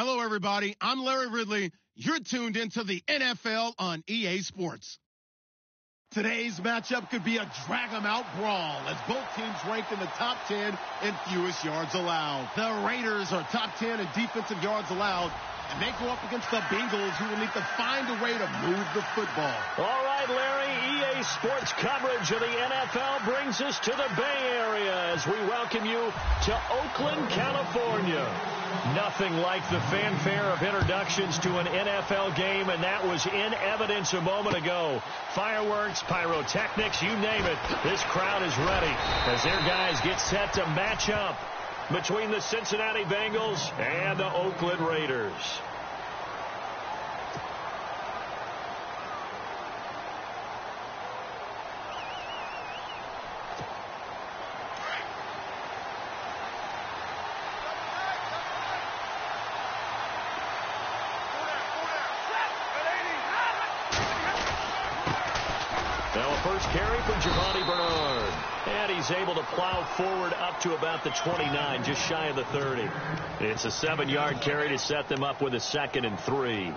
Hello, everybody. I'm Larry Ridley. You're tuned into the NFL on EA Sports. Today's matchup could be a drag-em-out brawl as both teams rank in the top 10 in fewest yards allowed. The Raiders are top 10 in defensive yards allowed, and they go up against the Bengals, who will need to find a way to move the football. All right, Larry, EA Sports coverage of the NFL brings us to the Bay Area as we welcome you to Oakland, California. Nothing like the fanfare of introductions to an NFL game, and that was in evidence a moment ago. Fireworks, pyrotechnics, you name it. This crowd is ready as their guys get set to match up between the Cincinnati Bengals and the Oakland Raiders. And he's able to plow forward up to about the 29, just shy of the 30. It's a 7-yard carry to set them up with a 2nd and 3.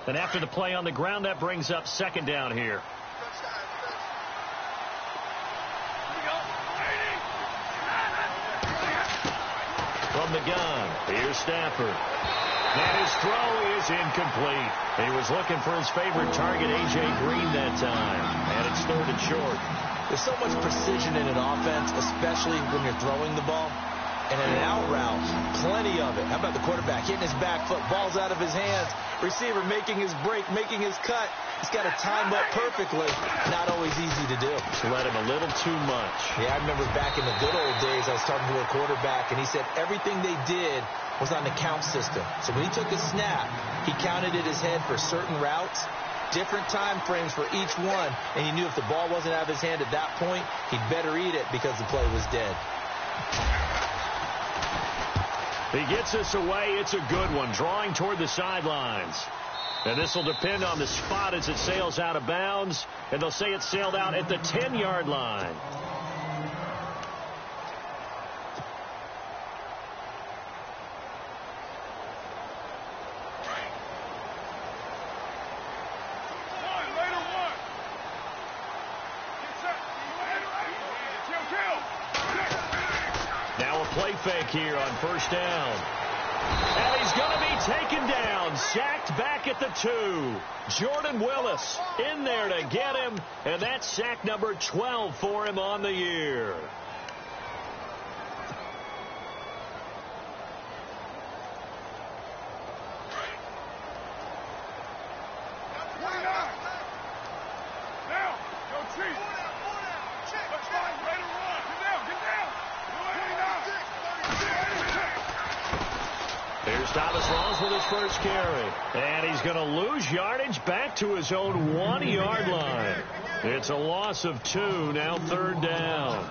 And after the play on the ground, that brings up 2nd down here. From the gun, here's Stafford. And his throw is incomplete. He was looking for his favorite target, A.J. Green, that time. And it's 3rd and short. There's so much precision in an offense, especially when you're throwing the ball. And in an out route, plenty of it. How about the quarterback hitting his back foot, ball's out of his hands, receiver making his break, making his cut. He's got to time up perfectly. Not always easy to do. Just let him a little too much. Yeah, I remember back in the good old days, I was talking to a quarterback, and he said everything they did was on the count system. So when he took a snap, he counted in his head for certain routes, different time frames for each one, and he knew if the ball wasn't out of his hand at that point, he'd better eat it because the play was dead. He gets this away. It's a good one, drawing toward the sidelines. And this will depend on the spot as it sails out of bounds. And they'll say it sailed out at the 10-yard line. Now a play fake here on 1st down. And he's going to be taken down, sacked back at the 2. Jordan Willis in there to get him, and that's sack number 12 for him on the year. Here's Thomas Rawls with his first carry. And he's going to lose yardage back to his own 1-yard line. It's a loss of 2, now 3rd down.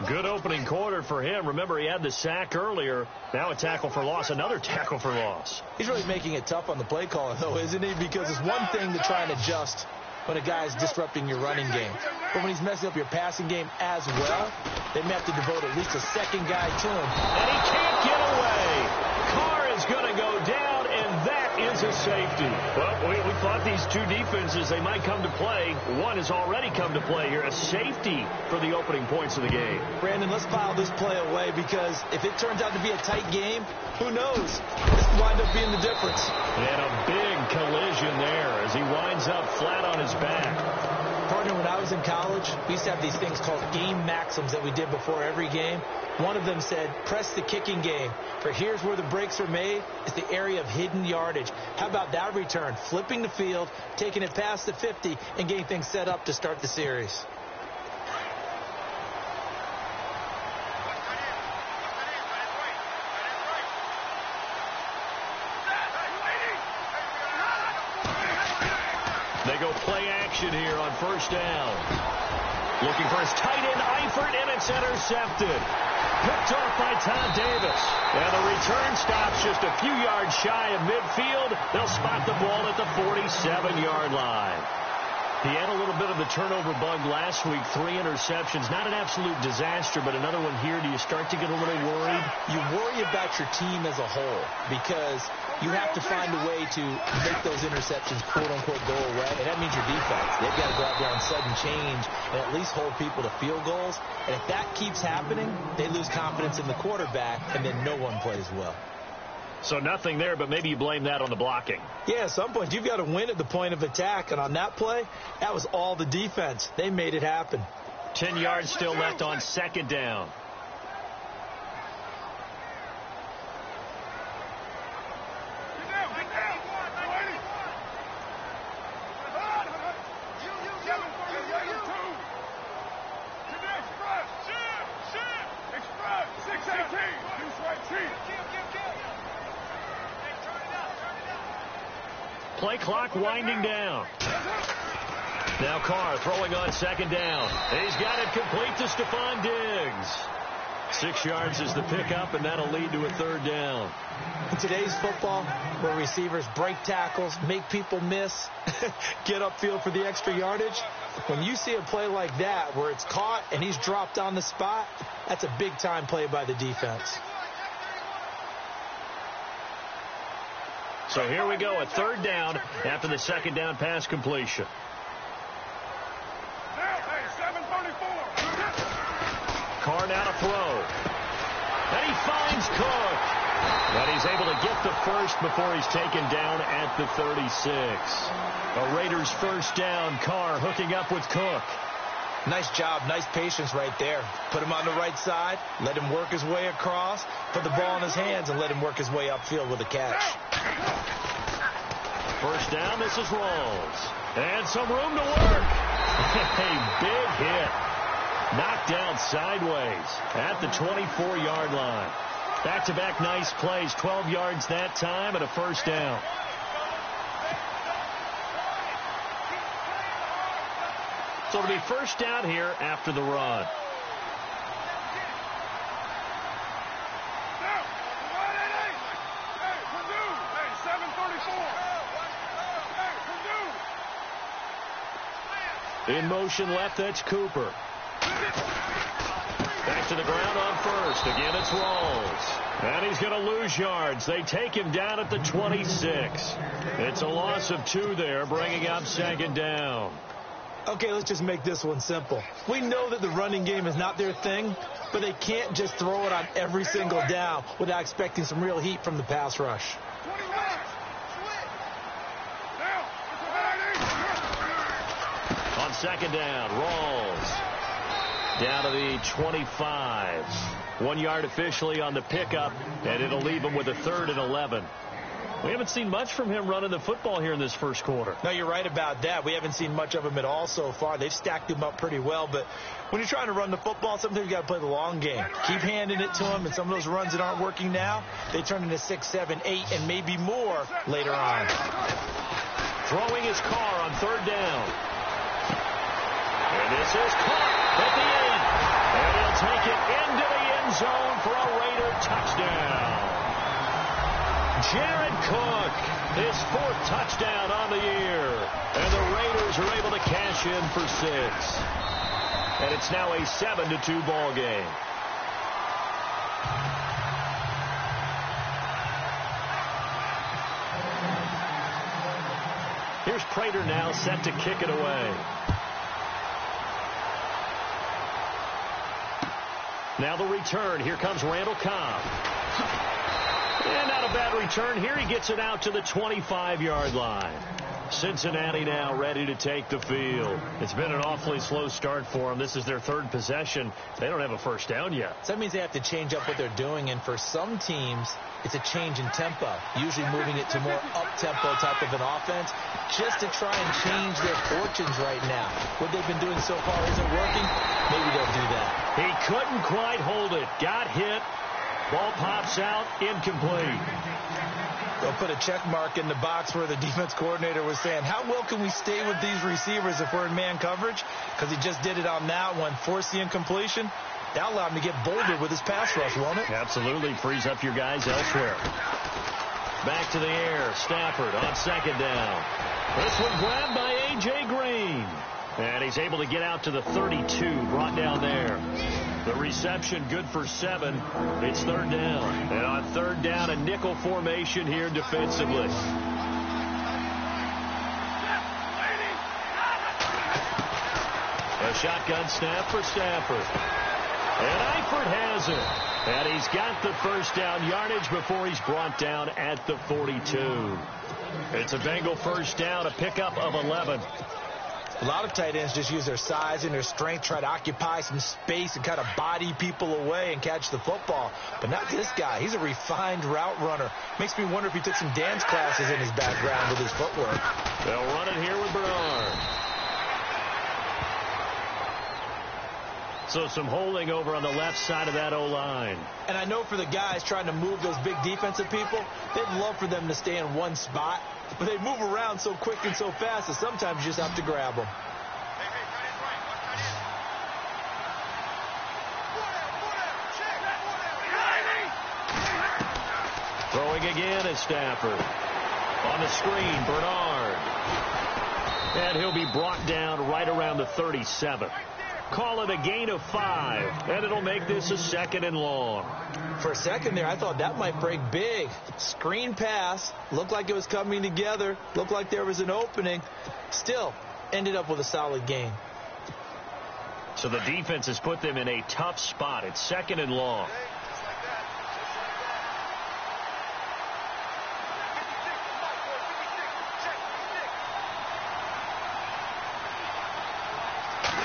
Good opening quarter for him. Remember, he had the sack earlier. Now a tackle for loss, another tackle for loss. He's really making it tough on the play caller, though, isn't he? Because it's one thing to try and adjust when a guy is disrupting your running game. But when he's messing up your passing game as well, they may have to devote at least a second guy to him. And he can't get away. Carr is going to go down, and that is a safety. Well, we thought these two defenses, they might come to play. One has already come to play here, a safety for the opening points of the game. Brandon, let's file this play away because if it turns out to be a tight game, who knows? This could wind up being the difference. And a big collision there as he winds up flat on his back. Partner, when I was in college, we used to have these things called game maxims that we did before every game. One of them said, press the kicking game. For here's where the breaks are made. It's the area of hidden yardage. How about that return? Flipping the field, taking it past the 50, and getting things set up to start the series. They go play action here on 1st down. Looking for his tight end, Eifert, and it's It's intercepted. Picked off by Tom Davis. And the return stops just a few yards shy of midfield. They'll spot the ball at the 47-yard line. He had a little bit of the turnover bug last week, 3 interceptions. Not an absolute disaster, but another one here. Do you start to get a little worried? You worry about your team as a whole because you have to find a way to make those interceptions, quote-unquote, go away. And that means your defense. They've got to go out there on sudden change and at least hold people to field goals. And if that keeps happening, they lose confidence in the quarterback, and then no one plays well. So nothing there, but maybe you blame that on the blocking. Yeah, at some point, you've got to win at the point of attack. And on that play, that was all the defense. They made it happen. 10 yards still left on second down. Play clock winding down. Now Carr throwing on second down. He's got it complete to Stephon Diggs. 6 yards is the pickup, and that'll lead to a third down. In today's football, where receivers break tackles, make people miss, get upfield for the extra yardage, when you see a play like that where it's caught and he's dropped on the spot, that's a big-time play by the defense. So here we go, a third down after the second down pass completion. Carr now to throw. And he finds Cook. But he's able to get the first before he's taken down at the 36. A Raiders first down. Carr hooking up with Cook. Nice job, nice patience right there. Put him on the right side, let him work his way across, put the ball in his hands, and let him work his way upfield with a catch. First down, this is Rawls. And some room to work. A big hit. Knocked down sideways at the 24-yard line. Back-to-back nice plays, 12 yards that time and a first down. So it'll be first down here after the run. In motion left, that's Cooper. Back to the ground on first. Again, it's Rawls. And he's going to lose yards. They take him down at the 26. It's a loss of 2 there, bringing up second down. Okay, let's just make this one simple. We know that the running game is not their thing, but they can't just throw it on every single down without expecting some real heat from the pass rush. On second down, Rawls down to the 25. 1 yard officially on the pickup, and it'll leave him with a 3rd and 11. We haven't seen much from him running the football here in this first quarter. No, you're right about that. We haven't seen much of him at all so far. They've stacked him up pretty well, but when you're trying to run the football, sometimes you got to play the long game. Keep handing it to him, and some of those runs that aren't working now, they turn into 6, 7, 8, and maybe more later on. Throwing his Carr on third down. And this is caught at the 8. And he'll take it into the end zone for a Raider touchdown. Jared Cook, his 4th touchdown on the year. And the Raiders are able to cash in for 6. And it's now a 7-2 ball game. Here's Prater now set to kick it away. Now the return. Here comes Randall Cobb. And not a bad return here. He gets it out to the 25-yard line. Cincinnati now ready to take the field. It's been an awfully slow start for them. This is their 3rd possession. They don't have a first down yet. So that means they have to change up what they're doing, and for some teams, it's a change in tempo, usually moving it to more up-tempo type of an offense, just to try and change their fortunes right now. What they've been doing so far isn't working. Maybe they'll do that. He couldn't quite hold it. Got hit. Ball pops out, incomplete. They'll put a check mark in the box where the defense coordinator was saying, how well can we stay with these receivers if we're in man coverage? Because he just did it on that one, forced the incompletion. That'll allow him to get bolder with his pass rush, won't it? Absolutely. Frees up your guys elsewhere. Back to the air. Stafford on second down. This one grabbed by A.J. Green. And he's able to get out to the 32, brought down there. The reception good for 7. It's third down. And on third down, a nickel formation here defensively. A shotgun snap for Stafford. And Eifert has it. And he's got the first down yardage before he's brought down at the 42. It's a Bengal first down, a pickup of 11. A lot of tight ends just use their size and their strength, try to occupy some space and kind of body people away and catch the football. But not this guy. He's a refined route runner. Makes me wonder if he took some dance classes in his background with his footwork. They'll run it here with Bernard. So some holding over on the left side of that O-line. And I know for the guys trying to move those big defensive people, they'd love for them to stay in one spot. But they move around so quick and so fast that sometimes you just have to grab them. Throwing again is Stafford. On the screen, Bernard. And he'll be brought down right around the 37. Call it a gain of 5, and it'll make this a second and long. For a second there, I thought that might break big. Screen pass, looked like it was coming together, looked like there was an opening. Still, ended up with a solid gain. So the defense has put them in a tough spot. It's second and long.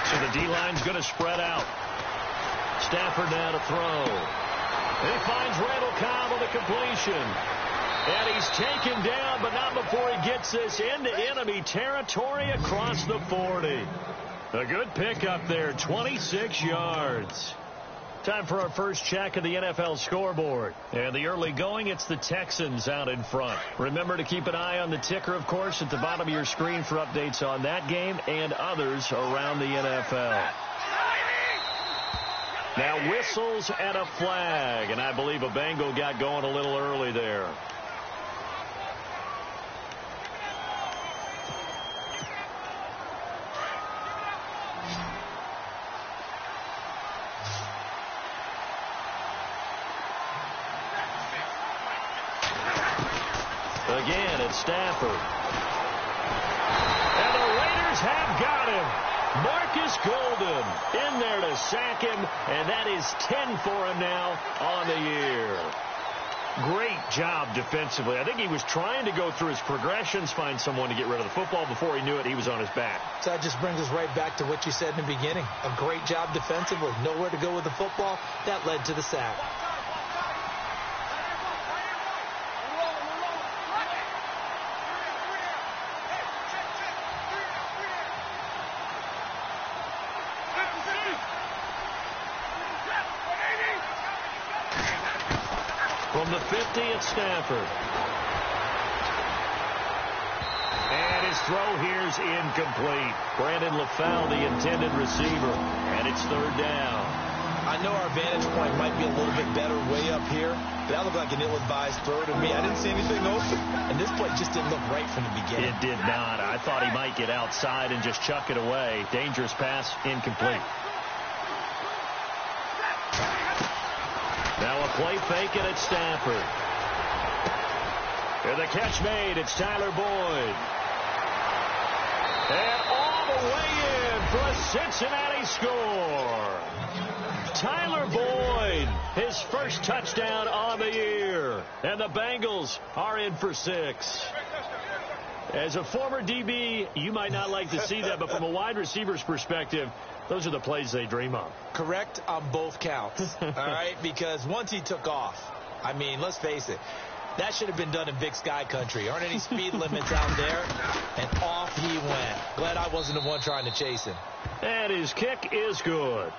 So the D-line's going to spread out. Stafford now to throw. He finds Randall Cobb on the completion. And he's taken down, but not before he gets this into enemy territory across the 40. A good pickup there, 26 yards. Time for our first check of the NFL scoreboard. And the early going, it's the Texans out in front. Remember to keep an eye on the ticker, of course, at the bottom of your screen for updates on that game and others around the NFL. Now whistles and a flag, and I believe a Bengal got going a little early there. Again, it's Stafford. And the Raiders have got him. Marcus Golden in there to sack him, and that is 10 for him now on the year. Great job defensively. I think he was trying to go through his progressions, find someone to get rid of the football. Before he knew it, he was on his back. So that just brings us right back to what you said in the beginning. A great job defensively. Nowhere to go with the football. That led to the sack. From the 50, it's Stafford. And his throw here's incomplete. Brandon LaFell, the intended receiver. And it's third down. I know our vantage point might be a little bit better way up here, but that looked like an ill-advised throw to me. I didn't see anything open, and this play just didn't look right from the beginning. It did not. I thought he might get outside and just chuck it away. Dangerous pass, incomplete. Now a play fake, and it's Stafford. And the catch made. It's Tyler Boyd. And all the way in for a Cincinnati score. Tyler Boyd, his first touchdown on the year. And the Bengals are in for 6. As a former DB, you might not like to see that, but from a wide receiver's perspective, those are the plays they dream of. Correct on both counts, all right? Because once he took off, I mean, let's face it, that should have been done in Big Sky country. Aren't any speed limits out there? And off he went. Glad I wasn't the one trying to chase him. And his kick is good.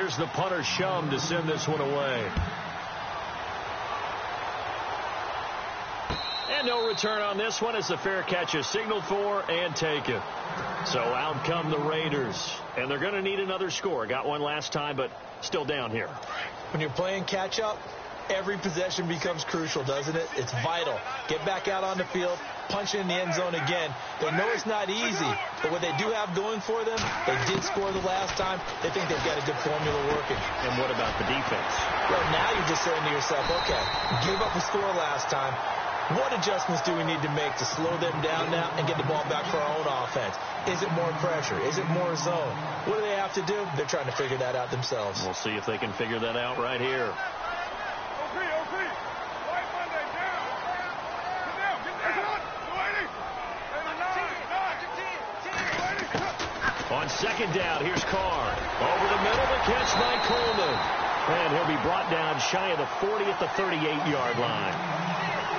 Here's the punter Shum to send this one away. And no return on this one as the fair catch is signaled for and taken. So out come the Raiders. And they're going to need another score. Got one last time, but still down here. When you're playing catch-up, every possession becomes crucial, doesn't it? It's vital. Get back out on the field, punch it in the end zone again. They know it's not easy, but what they do have going for them, they did score the last time. They think they've got a good formula working. And what about the defense? Well, now you're just saying to yourself, okay, gave up a score last time. What adjustments do we need to make to slow them down now and get the ball back for our own offense? Is it more pressure? Is it more zone? What do they have to do? They're trying to figure that out themselves. We'll see if they can figure that out right here. On second down, here's Carr. Over the middle, the catch by Coleman. And he'll be brought down shy of the 40 at the 38-yard line.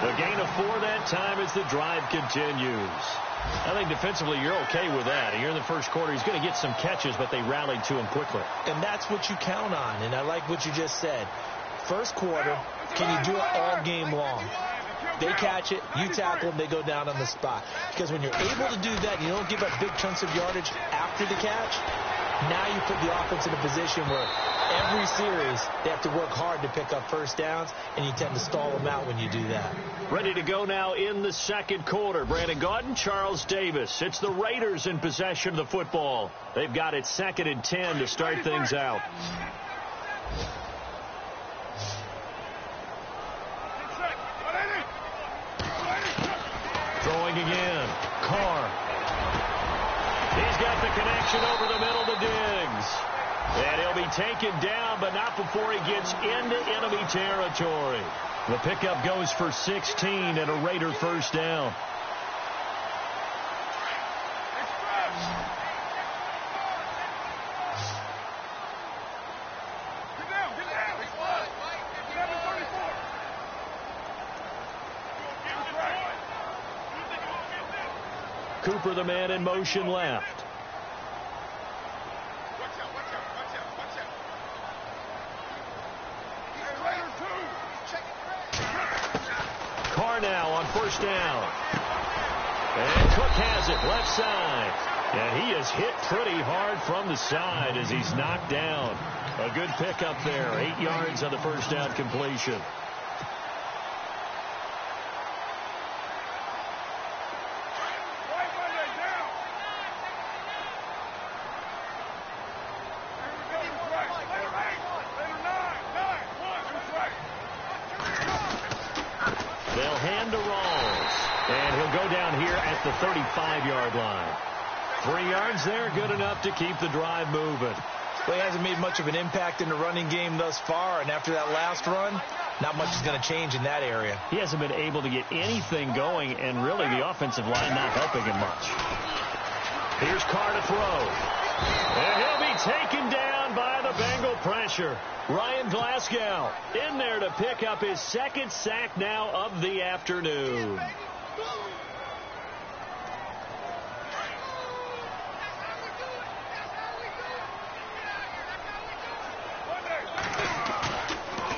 A gain of 4 that time as the drive continues. I think defensively you're okay with that. Here in the first quarter, he's going to get some catches, but they rallied to him quickly. And that's what you count on, and I like what you just said. First quarter, can you do it all game long? They catch it, you tackle them, they go down on the spot. Because when you're able to do that, you don't give up big chunks of yardage after the catch, now you put the offense in a position where every series they have to work hard to pick up first downs, and you tend to stall them out when you do that. Ready to go now in the second quarter. Brandon Gaudin, Charles Davis. It's the Raiders in possession of the football. They've got it 2nd and 10 to start things out. Throwing again. Carr. He's got the connection over the middle to Diggs. And he'll be taken down, but not before he gets into enemy territory. The pickup goes for 16 and a Raider first down. Cooper, the man in motion left. Carr now on first down. And Cook has it left side. And he is hit pretty hard from the side as he's knocked down. A good pickup there. 8 yards on the first down completion. They'll hand to Rawls. And he'll go down here at the 35-yard line. 3 yards there, good enough to keep the drive moving. Well, he hasn't made much of an impact in the running game thus far, and after that last run, not much is going to change in that area. He hasn't been able to get anything going, and really the offensive line not helping him much. Here's Carr to throw. And he'll be taken down by the Bengal pressure. Ryan Glasgow in there to pick up his 2nd sack now of the afternoon.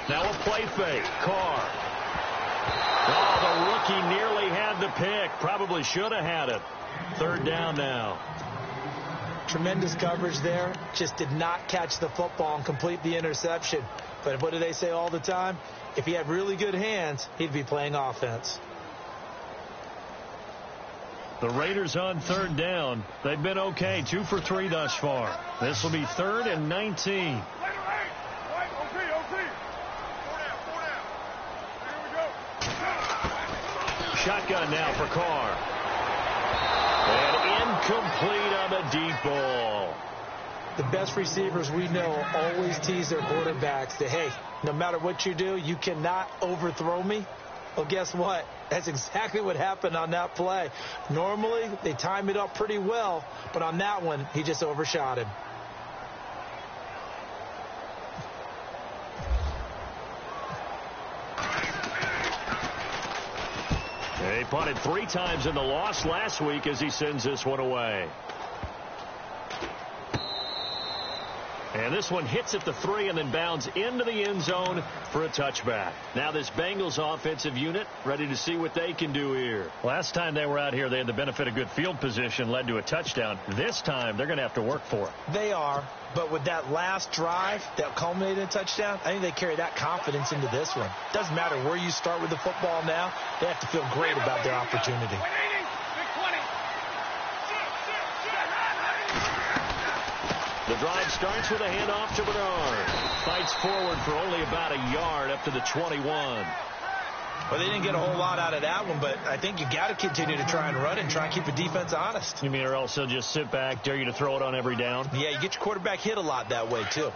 Now a play fake. Carr. Oh, the rookie nearly had the pick. Probably should have had it. 3rd down now. Tremendous coverage there. Just did not catch the football and complete the interception. But what do they say all the time? If he had really good hands, he'd be playing offense. The Raiders on 3rd down. They've been okay. 2 for 3 thus far. This will be 3rd and 19. Shotgun now for Carr. And incomplete on the deep ball. The best receivers we know always tease their quarterbacks that, hey, no matter what you do, you cannot overthrow me. Well, guess what? That's exactly what happened on that play. Normally, they time it up pretty well, but on that one, he just overshot him. He punted 3 times in the loss last week as he sends this one away. And this one hits at the 3 and then bounds into the end zone for a touchback. Now this Bengals offensive unit ready to see what they can do here. Last time they were out here, they had the benefit of good field position, led to a touchdown. This time, they're going to have to work for it. They are, but with that last drive that culminated in a touchdown, I think they carry that confidence into this one. Doesn't matter where you start with the football now, they have to feel great about their opportunity. The drive starts with a handoff to Bernard. Fights forward for only about a yard up to the 21. Well, they didn't get a whole lot out of that one, but I think you got to continue to try and run it and try and keep the defense honest. You mean or else they'll just sit back, dare you to throw it on every down? Yeah, you get your quarterback hit a lot that way, too.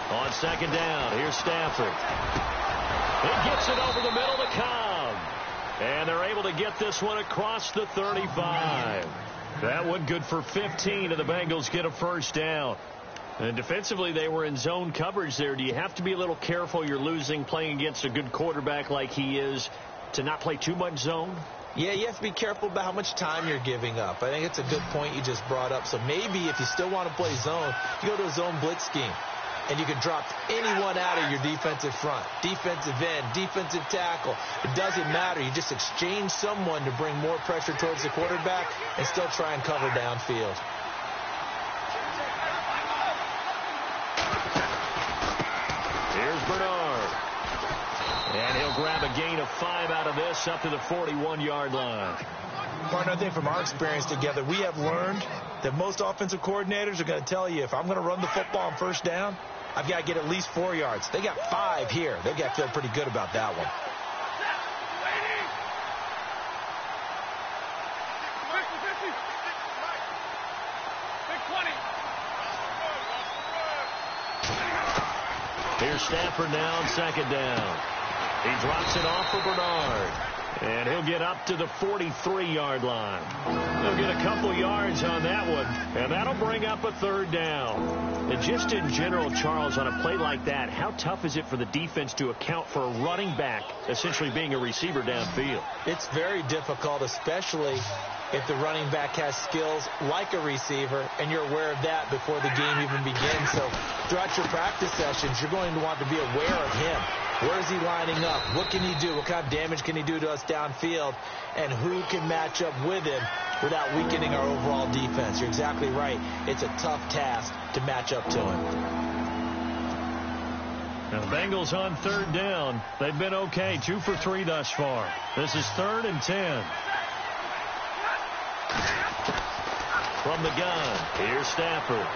On second down, here's Stafford. He gets it over the middle to Cobb. And they're able to get this one across the 35. That one good for 15, and the Bengals get a first down. And defensively, they were in zone coverage there. Do you have to be a little careful? You're losing playing against a good quarterback like he is to not play too much zone? Yeah, you have to be careful about how much time you're giving up. I think it's a good point you just brought up. So maybe if you still want to play zone, you go to a zone blitz scheme. And you can drop anyone out of your defensive front, defensive end, defensive tackle. It doesn't matter. You just exchange someone to bring more pressure towards the quarterback and still try and cover downfield. Here's Bernard. And he'll grab a gain of 5 out of this up to the 41-yard line. Partner, I think from our experience together, we have learned that most offensive coordinators are going to tell you, if I'm going to run the football on first down, I've got to get at least 4 yards. They got 5 here. They've got to feel pretty good about that one. Here's Stafford now on second down. He drops it off for Bernard. And he'll get up to the 43-yard line. He'll get a couple yards on that one, and that'll bring up a third down. And just in general, Charles, on a play like that, how tough is it for the defense to account for a running back essentially being a receiver downfield? It's very difficult, especially if the running back has skills like a receiver, and you're aware of that before the game even begins. So throughout your practice sessions, you're going to want to be aware of him. Where is he lining up? What can he do? What kind of damage can he do to us downfield? And who can match up with him without weakening our overall defense? You're exactly right. It's a tough task to match up to him. Now the Bengals on third down. They've been okay. 2 for 3 thus far. This is 3rd and 10. From the gun, here's Stafford.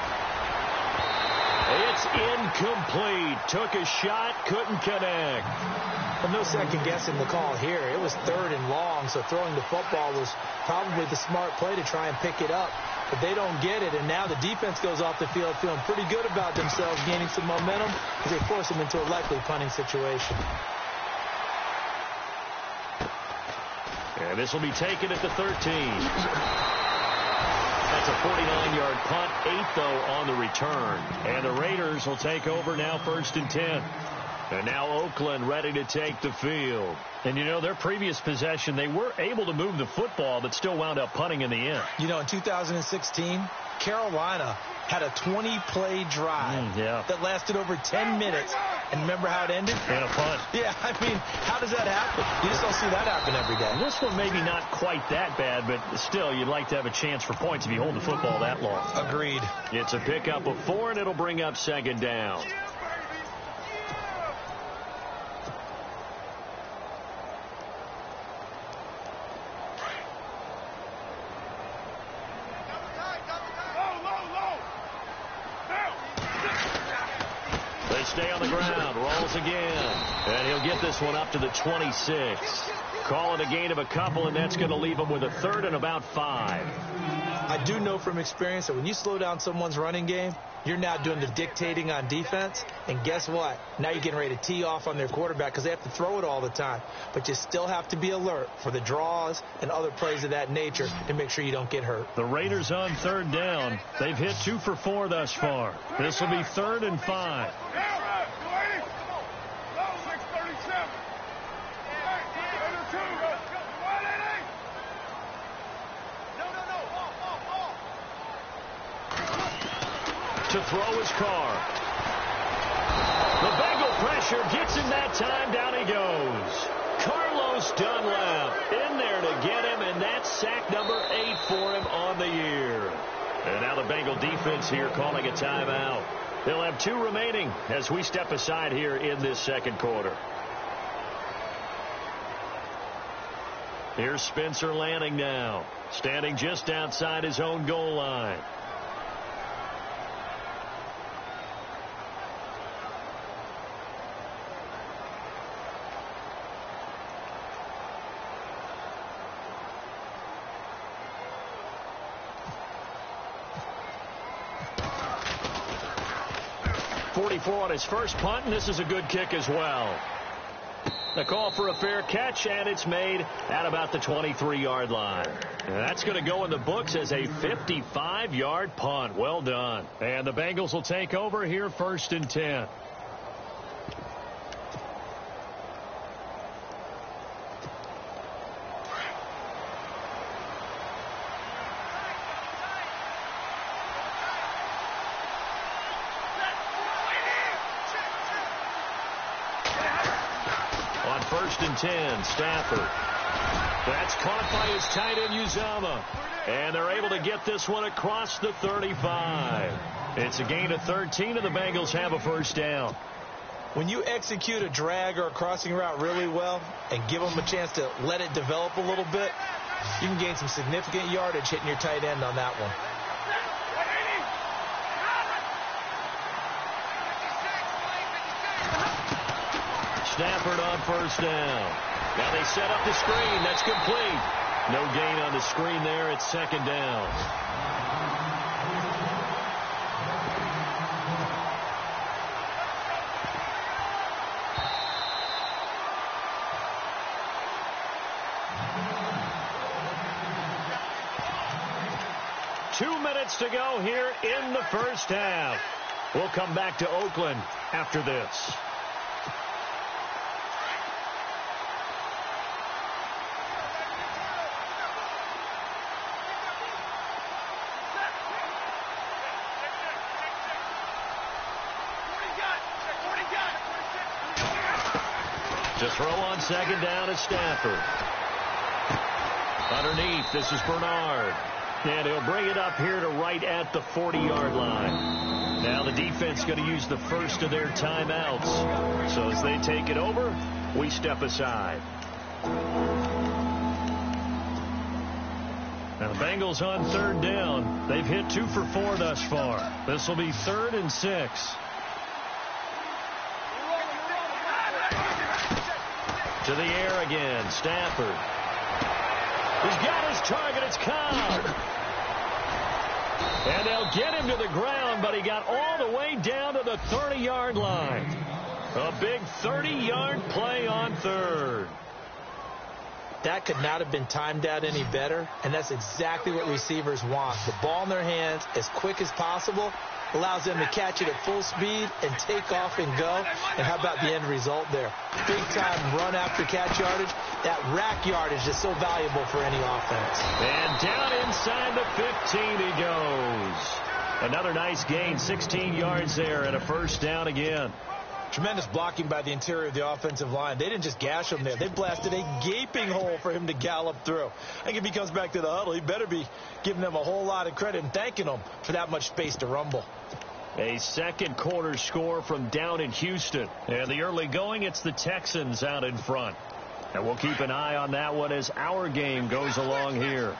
It's incomplete. Took a shot, couldn't connect. Well, no second guessing the call here. It was 3rd and long, so throwing the football was probably the smart play to try and pick it up. But they don't get it, and now the defense goes off the field feeling pretty good about themselves, gaining some momentum as they force them into a likely punting situation. And this will be taken at the 13. That's a 49-yard punt, 8, though, on the return. And the Raiders will take over now 1st and 10. And now Oakland ready to take the field. And, you know, their previous possession, they were able to move the football, but still wound up punting in the end. You know, in 2016, Carolina had a 20-play drive that lasted over 10 minutes. And remember how it ended? And a punt. Yeah, I mean, how does that happen? You just don't see that happen every day. This one maybe not quite that bad, but still, you'd like to have a chance for points if you hold the football that long. Agreed. It's a pickup of 4, and it'll bring up second down. Stay on the ground, rolls again, and he'll get this one up to the 26. Call it a gain of a couple, and that's going to leave him with a 3rd and about 5. I do know from experience that when you slow down someone's running game, you're now doing the dictating on defense, and guess what? Now you're getting ready to tee off on their quarterback because they have to throw it all the time. But you still have to be alert for the draws and other plays of that nature to make sure you don't get hurt. The Raiders on 3rd down. They've hit 2 for 4 thus far. This will be 3rd and 5. to throw his car. The Bengal pressure gets him that time. Down he goes. Carlos Dunlap in there to get him, and that's sack number 8 for him on the year. And now the Bengal defense here calling a timeout. They'll have 2 remaining as we step aside here in this second quarter. Here's Spencer Lanning now, standing just outside his own goal line. On his first punt, and this is a good kick as well. The call for a fair catch, and it's made at about the 23-yard line. And that's going to go in the books as a 55-yard punt. Well done. And the Bengals will take over here, 1st and 10. On 1st and 10, Stafford. That's caught by his tight end, Uzama. And they're able to get this one across the 35. It's a gain of 13, and the Bengals have a first down. When you execute a drag or a crossing route really well and give them a chance to let it develop a little bit, you can gain some significant yardage hitting your tight end on that one. Stafford on first down. Now they set up the screen. That's complete. No gain on the screen there. It's 2nd down. Two minutes to go here in the first half. We'll come back to Oakland after this. To throw on 2nd down is Stafford. Underneath, this is Bernard. And he'll bring it up here to right at the 40-yard line. Now the defense going to use the first of their timeouts. So as they take it over, we step aside. Now the Bengals on 3rd down. They've hit 2 for 4 thus far. This will be 3rd and 6. To the air again, Stafford. He's got his target, it's Cobb. And they'll get him to the ground, but he got all the way down to the 30-yard line. A big 30-yard play on 3rd. That could not have been timed out any better, and that's exactly what receivers want. The ball in their hands as quick as possible, allows them to catch it at full speed and take off and go. And how about the end result there? Big-time run after catch yardage. That rack yardage is so valuable for any offense. And down inside the 15 he goes. Another nice gain, 16 yards there, and a first down again. Tremendous blocking by the interior of the offensive line. They didn't just gash him there. They blasted a gaping hole for him to gallop through. I think if he comes back to the huddle, he better be giving them a whole lot of credit and thanking them for that much space to rumble. A second quarter score from down in Houston. And the early going, it's the Texans out in front. And we'll keep an eye on that one as our game goes along here.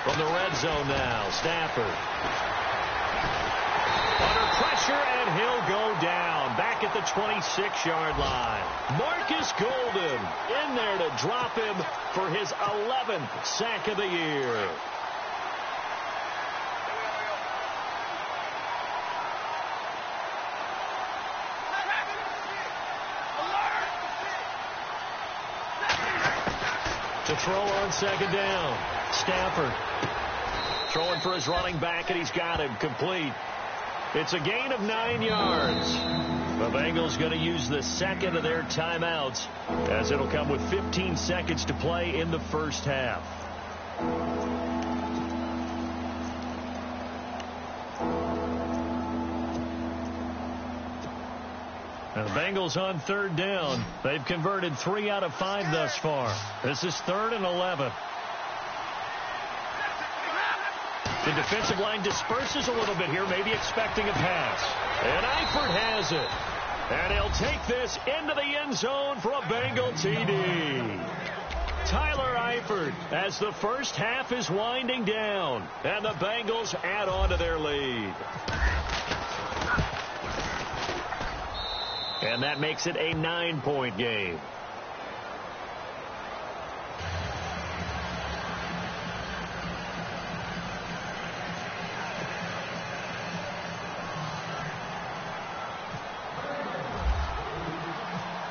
From the red zone now, Stafford. Under pressure, and he'll go down. Back at the 26-yard line. Marcus Golden in there to drop him for his 11th sack of the year. To throw on second down, Stafford. Throwing for his running back, and he's got him complete. It's a gain of 9 yards. The Bengals going to use the second of their timeouts, as it'll come with 15 seconds to play in the first half. And the Bengals on third down. They've converted 3 out of 5 thus far. This is 3rd and 11. The defensive line disperses a little bit here, maybe expecting a pass. And Eifert has it. And he'll take this into the end zone for a Bengal TD. Tyler Eifert, as the first half is winding down, and the Bengals add on to their lead. And that makes it a 9-point game.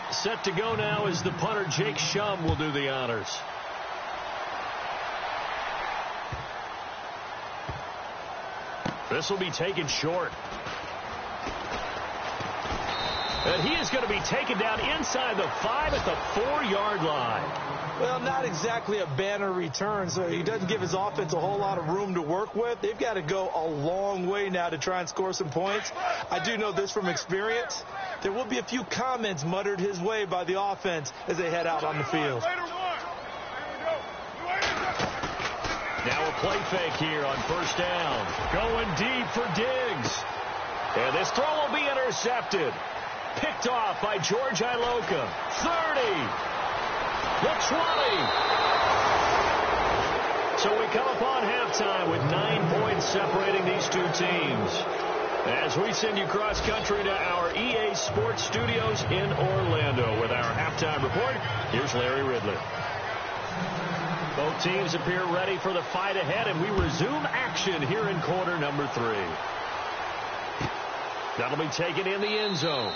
Set to go now is the punter, Jake Shum, will do the honors. This will be taken short. And he is going to be taken down inside the 5 at the 4-yard line. Well, not exactly a banner return, so he doesn't give his offense a whole lot of room to work with. They've got to go a long way now to try and score some points. I do know this from experience. There will be a few comments muttered his way by the offense as they head out on the field. Now a play fake here on first down. Going deep for Diggs. And this throw will be intercepted. Picked off by George Iloka. 30. The 20. So we come upon halftime with 9 points separating these two teams. As we send you cross-country to our EA Sports Studios in Orlando with our halftime report, here's Larry Ridley. Both teams appear ready for the fight ahead, and we resume action here in quarter number 3. That'll be taken in the end zone.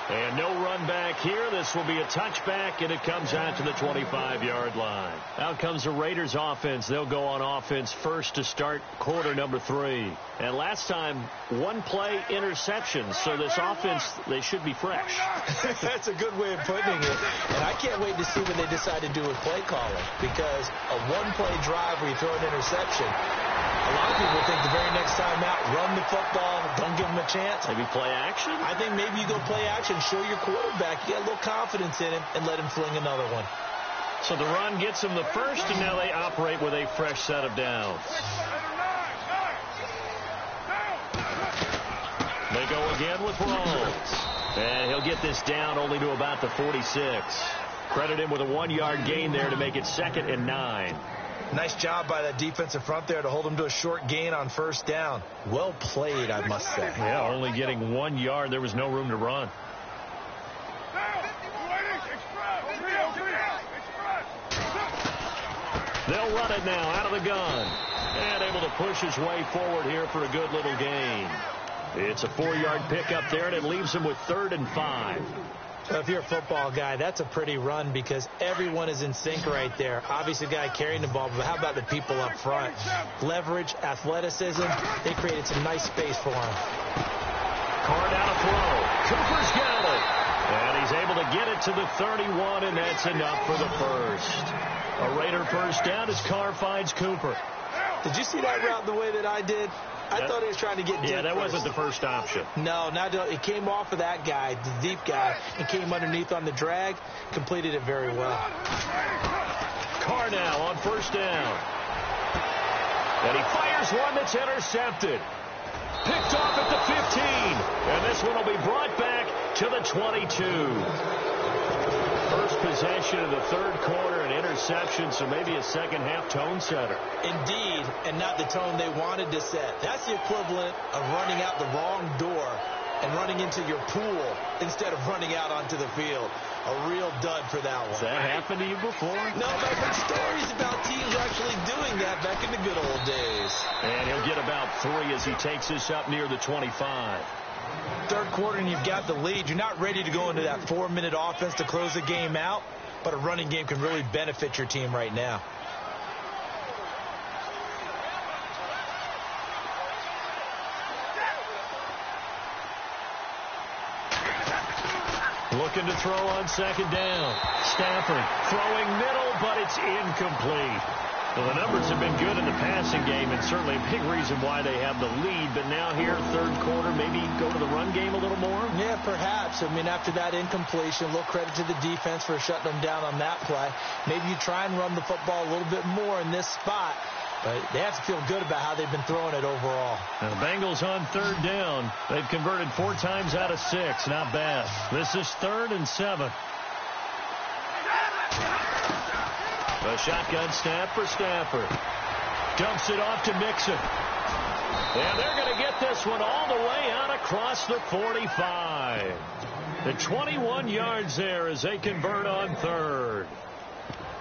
And no run back here. This will be a touchback, and it comes out to the 25-yard line. Out comes the Raiders offense. They'll go on offense first to start quarter number 3. And last time, 1-play interception. So this offense, they should be fresh. That's a good way of putting it. And I can't wait to see what they decide to do with play calling. Because a 1-play drive where you throw an interception, a lot of people think the very next time out, run the football, don't give them a chance. Maybe play action? I think maybe you go play action, show your quarterback, you get a little confidence in him, and let him fling another one. So the run gets them the first, and now they operate with a fresh set of downs. They go again with Rawls. And he'll get this down only to about the 46. Credit him with a 1-yard gain there to make it 2nd and 9. Nice job by that defensive front there to hold him to a short gain on first down. Well played, I must say. Yeah, only getting 1 yard. There was no room to run. They'll run it now out of the gun. And able to push his way forward here for a good little gain. It's a 4-yard pickup there, and it leaves him with 3rd and 5. So if you're a football guy, that's a pretty run because everyone is in sync right there. Obviously, the guy carrying the ball, but how about the people up front? Leverage, athleticism, they created some nice space for him. Carr down a throw. Cooper's got it. And he's able to get it to the 31, and that's enough for the first. A Raider first down as Carr finds Cooper. Did you see that route the way that I did? I thought he was trying to get deep. Yeah, that wasn't the first option. No, it came off of that guy, the deep guy, and came underneath on the drag. Completed it very well. Carr now on first down. And he fires one that's intercepted. Picked off at the 15. And this one will be brought back to the 22. First possession of the third quarter, an interception, so maybe a second-half tone setter. Indeed, and not the tone they wanted to set. That's the equivalent of running out the wrong door and running into your pool instead of running out onto the field. A real dud for that one. Has that happened to you before? No, but I've heard stories about teams actually doing that back in the good old days. And he'll get about 3 as he takes this up near the 25. Third quarter and you've got the lead. You're not ready to go into that 4-minute offense to close the game out, but a running game can really benefit your team right now. Looking to throw on second down. Stafford throwing middle, but it's incomplete. Well, the numbers have been good in the passing game, and certainly a big reason why they have the lead. But now here, third quarter, maybe go to the run game a little more? Yeah, perhaps. I mean, after that incompletion, a little credit to the defense for shutting them down on that play. Maybe you try and run the football a little bit more in this spot. But they have to feel good about how they've been throwing it overall. Now the Bengals on third down. They've converted 4 times out of 6. Not bad. This is 3rd and 7. A shotgun snap for Stafford. Dumps it off to Mixon. And they're going to get this one all the way out across the 45. The 21 yards there as they convert on third.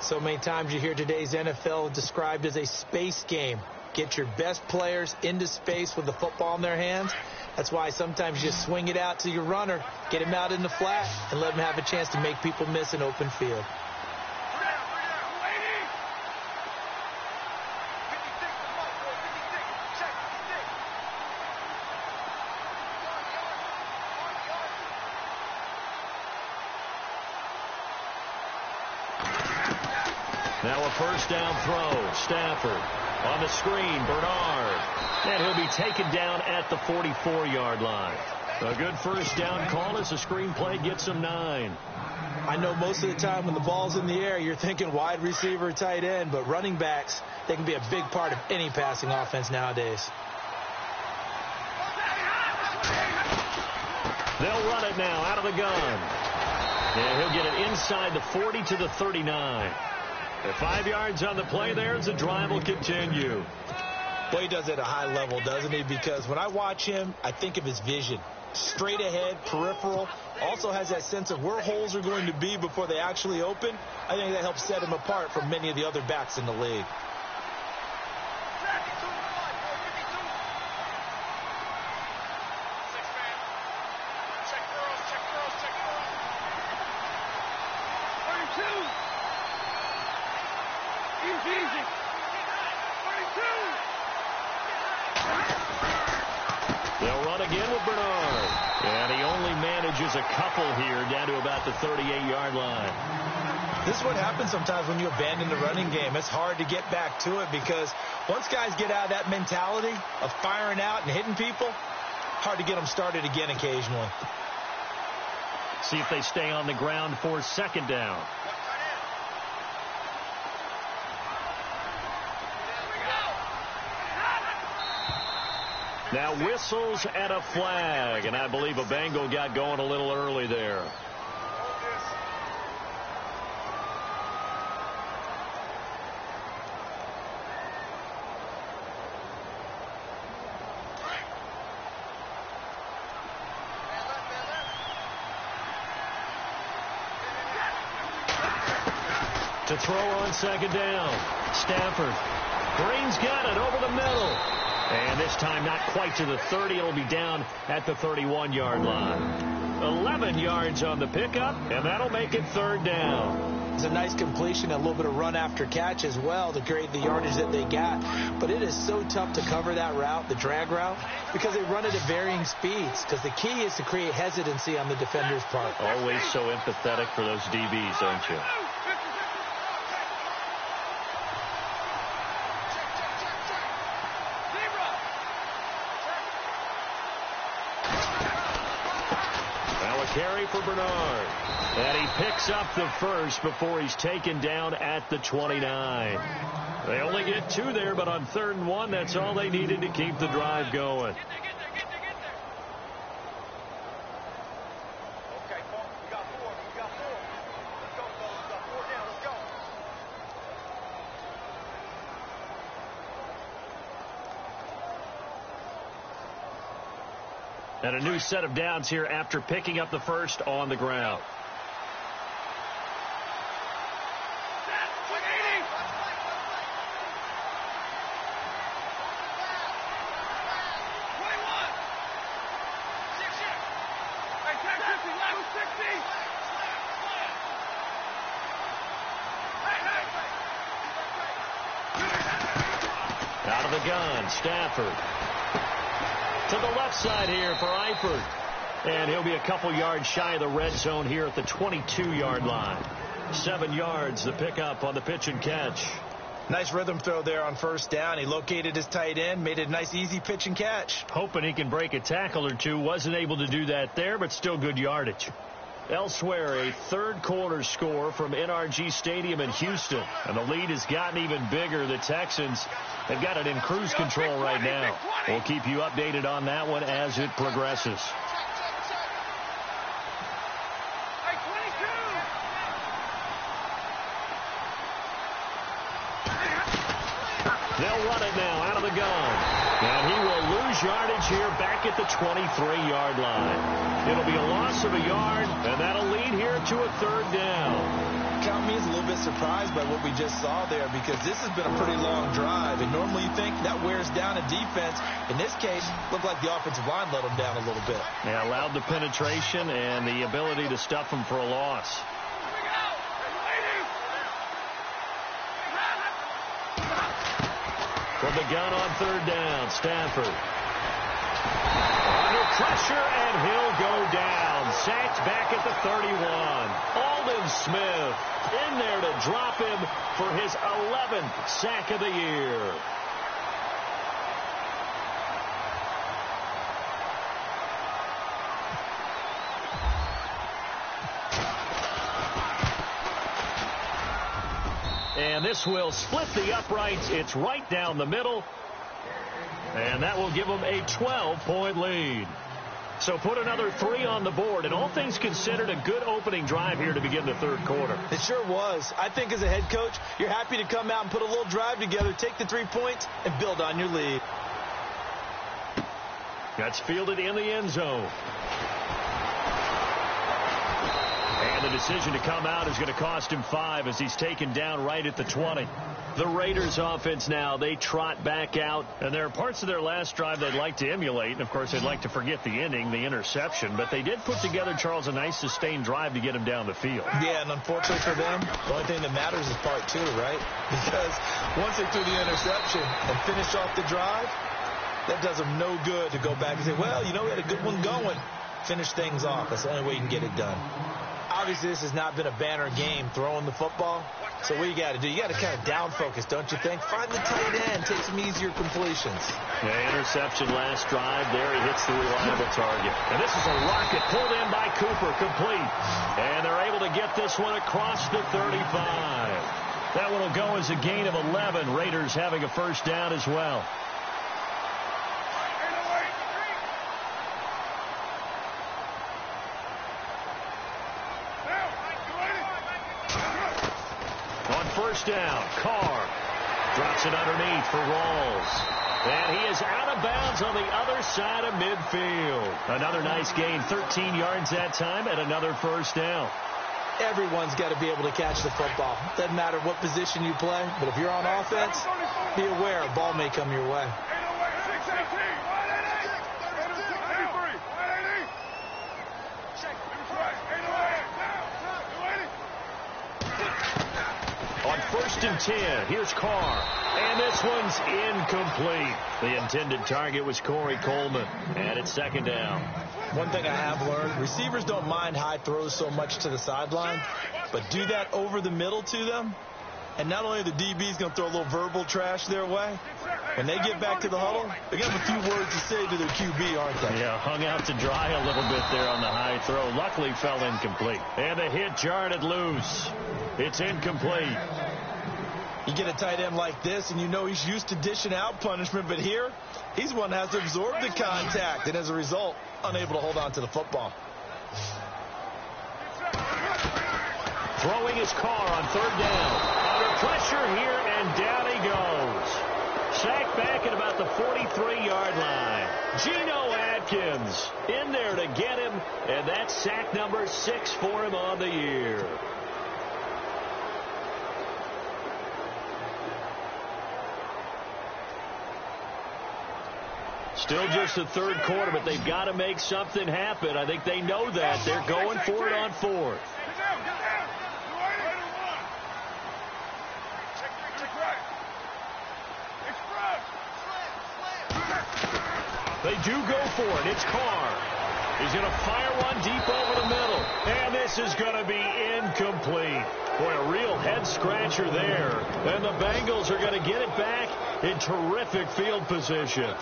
So many times you hear today's NFL described as a space game. Get your best players into space with the football in their hands. That's why sometimes you just swing it out to your runner, get him out in the flat, and let him have a chance to make people miss an open field. Now a first down throw. Stafford on the screen. Bernard. And he'll be taken down at the 44-yard line. A good first down call as the screen play gets him 9. I know most of the time when the ball's in the air, you're thinking wide receiver, tight end, but running backs, they can be a big part of any passing offense nowadays. They'll run it now out of the gun. And he'll get it inside the 40 to the 39. The 5 yards on the play there as the drive will continue. Well, he does it at a high level, doesn't he? Because when I watch him, I think of his vision. Straight ahead, peripheral. Also has that sense of where holes are going to be before they actually open. I think that helps set him apart from many of the other backs in the league. They'll run again with Bernard. And he only manages a couple here down to about the 38-yard line. This is what happens sometimes when you abandon the running game. It's hard to get back to it because once guys get out of that mentality of firing out and hitting people, hard to get them started again occasionally. See if they stay on the ground for second down. Now whistles and a flag, and I believe a Bengal got going a little early there. To throw on second down. Stafford. Green's got it over the middle. And this time not quite to the 30. It'll be down at the 31-yard line. 11 yards on the pickup, and that'll make it third down. It's a nice completion, a little bit of run after catch as well to create the yardage that they got. But it is so tough to cover that route, the drag route, because they run it at varying speeds. Because the key is to create hesitancy on the defender's part. Always so empathetic for those DBs, aren't you? Carry for Bernard. And he picks up the first before he's taken down at the 29. They only get 2 there, but on 3rd and 1, that's all they needed to keep the drive going. And a new set of downs here after picking up the first on the ground. Out of the gun, Stafford. To the left side here for Eifert. And he'll be a couple yards shy of the red zone here at the 22-yard line. 7 yards, the pickup on the pitch and catch. Nice rhythm throw there on first down. He located his tight end, made it a nice, easy pitch and catch. Hoping he can break a tackle or two. Wasn't able to do that there, but still good yardage. Elsewhere, a third-quarter score from NRG Stadium in Houston. And the lead has gotten even bigger. The Texans have got it in cruise control right now. We'll keep you updated on that one as it progresses. They'll run it now out of the gun. And he will lose yardage here back at the 23-yard line. It'll be a loss of a yard, and that'll lead here to a third down. Count me as a little bit surprised by what we just saw there, because this has been a pretty long drive, and normally you think that wears down a defense. In this case, looked like the offensive line let them down a little bit. Yeah, allowed the penetration and the ability to stuff them for a loss. From the gun on third down, Stafford. Under pressure, and he'll go down. Sacked back at the 31. Aldon Smith in there to drop him for his 11th sack of the year. And this will split the uprights. It's right down the middle. And that will give them a 12-point lead. So put another 3 on the board. And all things considered, a good opening drive here to begin the third quarter. It sure was. I think as a head coach, you're happy to come out and put a little drive together, take the 3 points, and build on your lead. That's fielded in the end zone. And the decision to come out is going to cost him 5 as he's taken down right at the 20. The Raiders offense now, they trot back out. And there are parts of their last drive they'd like to emulate. And, of course, they'd like to forget the inning, the interception. But they did put together, Charles, a nice sustained drive to get him down the field. Yeah, and unfortunately for them, the only thing that matters is part 2, right? Because once they threw the interception and finished off the drive, that does them no good to go back and say, well, you know, we had a good one going. Finish things off. That's the only way you can get it done. Obviously, this has not been a banner game throwing the football. So what you got to do, you got to kind of down focus, don't you think? Find the tight end, take some easier completions. Yeah, interception last drive. There he hits the reliable target. And this is a rocket pulled in by Cooper, complete. And they're able to get this one across the 35. That one will go as a gain of 11. Raiders having a first down as well. First down, Carr drops it underneath for Rawls. And he is out of bounds on the other side of midfield. Another nice gain, 13 yards that time, and another first down. Everyone's got to be able to catch the football. Doesn't matter what position you play, but if you're on offense, be aware a ball may come your way. On 1st and 10, here's Carr. And this one's incomplete. The intended target was Corey Coleman. And it's second down. One thing I have learned, receivers don't mind high throws so much to the sideline, but do that over the middle to them. And not only are the DBs going to throw a little verbal trash their way, when they get back to the huddle, they're going to have a few words to say to their QB, aren't they? Yeah, hung out to dry a little bit there on the high throw. Luckily fell incomplete. And the hit jarred it loose. It's incomplete. You get a tight end like this, and you know he's used to dishing out punishment, but here, he's one that has to absorb the contact, and as a result, unable to hold on to the football. Throwing his Carr on third down. Under pressure here, and down he goes. Sacked back at about the 43-yard line. Geno Atkins in there to get him, and that's sack number 6 for him on the year. Still just the third quarter, but they've got to make something happen. I think they know that. They're going for it on 4th. They do go for it. It's Carr. He's going to fire one deep over the middle. And this is going to be incomplete. Boy, a real head-scratcher there. And the Bengals are going to get it back in terrific field position.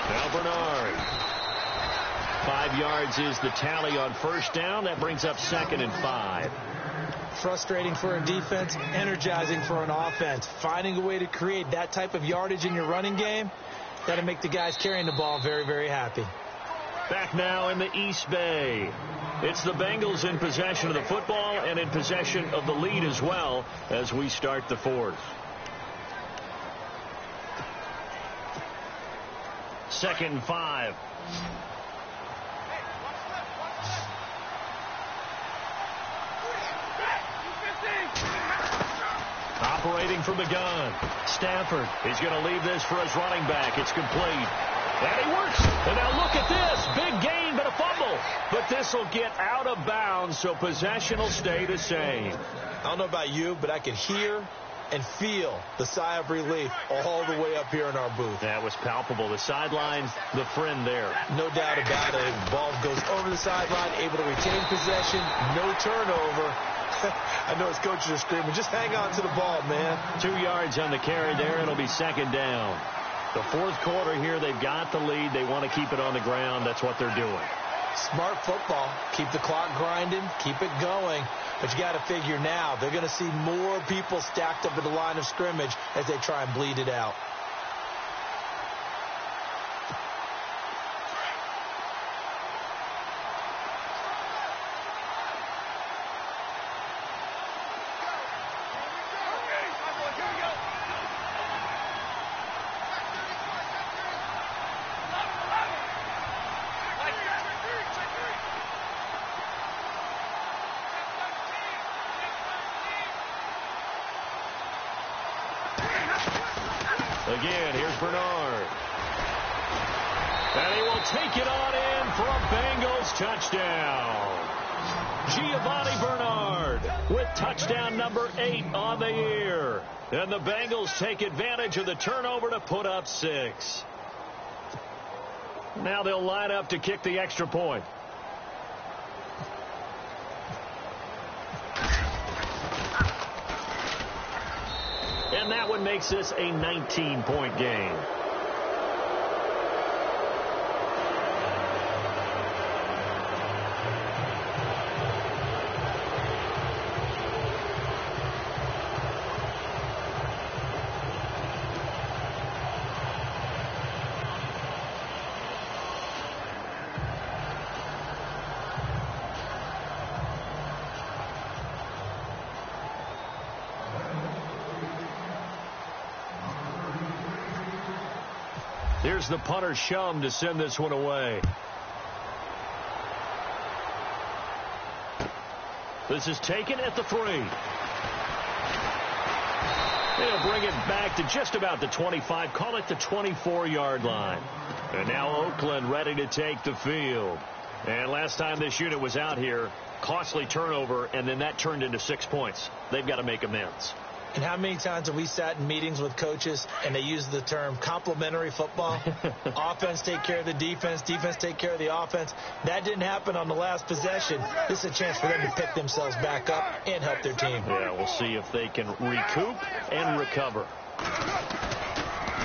Now Bernard. 5 yards is the tally on first down. That brings up 2nd and 5. Frustrating for a defense, energizing for an offense. Finding a way to create that type of yardage in your running game, that'll make the guys carrying the ball very, very happy. Back now in the East Bay. It's the Bengals in possession of the football and in possession of the lead as well as we start the 4th. 2nd and 5. Operating from the gun. Stafford is going to leave this for his running back. It's complete. And he works. And now look at this. Big gain, but a fumble. But this will get out of bounds, so possession will stay the same. I don't know about you, but I could hear and feel the sigh of relief all the way up here in our booth. That was palpable. The sideline, the friend there. No doubt about it. The ball goes over the sideline, able to retain possession, no turnover. I know his coaches are screaming, just hang on to the ball, man. 2 yards on the carry there. It'll be 2nd down. The 4th quarter here, they've got the lead. They want to keep it on the ground. That's what they're doing. Smart football. Keep the clock grinding. Keep it going. But you got to figure now, they're going to see more people stacked up at the line of scrimmage as they try and bleed it out. Again, here's Bernard. And he will take it on in for a Bengals touchdown. Giovanni Bernard with touchdown number 8 on the year. And the Bengals take advantage of the turnover to put up 6. Now they'll line up to kick the extra point. And that one makes this a 19-point game. Here's the punter Shum to send this one away. This is taken at the 3. They'll bring it back to just about the 25. Call it the 24-yard line. And now Oakland ready to take the field. And last time this unit was out here, costly turnover, and then that turned into 6 points. They've got to make amends. And how many times have we sat in meetings with coaches and they use the term complementary football? Offense take care of the defense, defense take care of the offense. That didn't happen on the last possession. This is a chance for them to pick themselves back up and help their team. Yeah, we'll see if they can recoup and recover.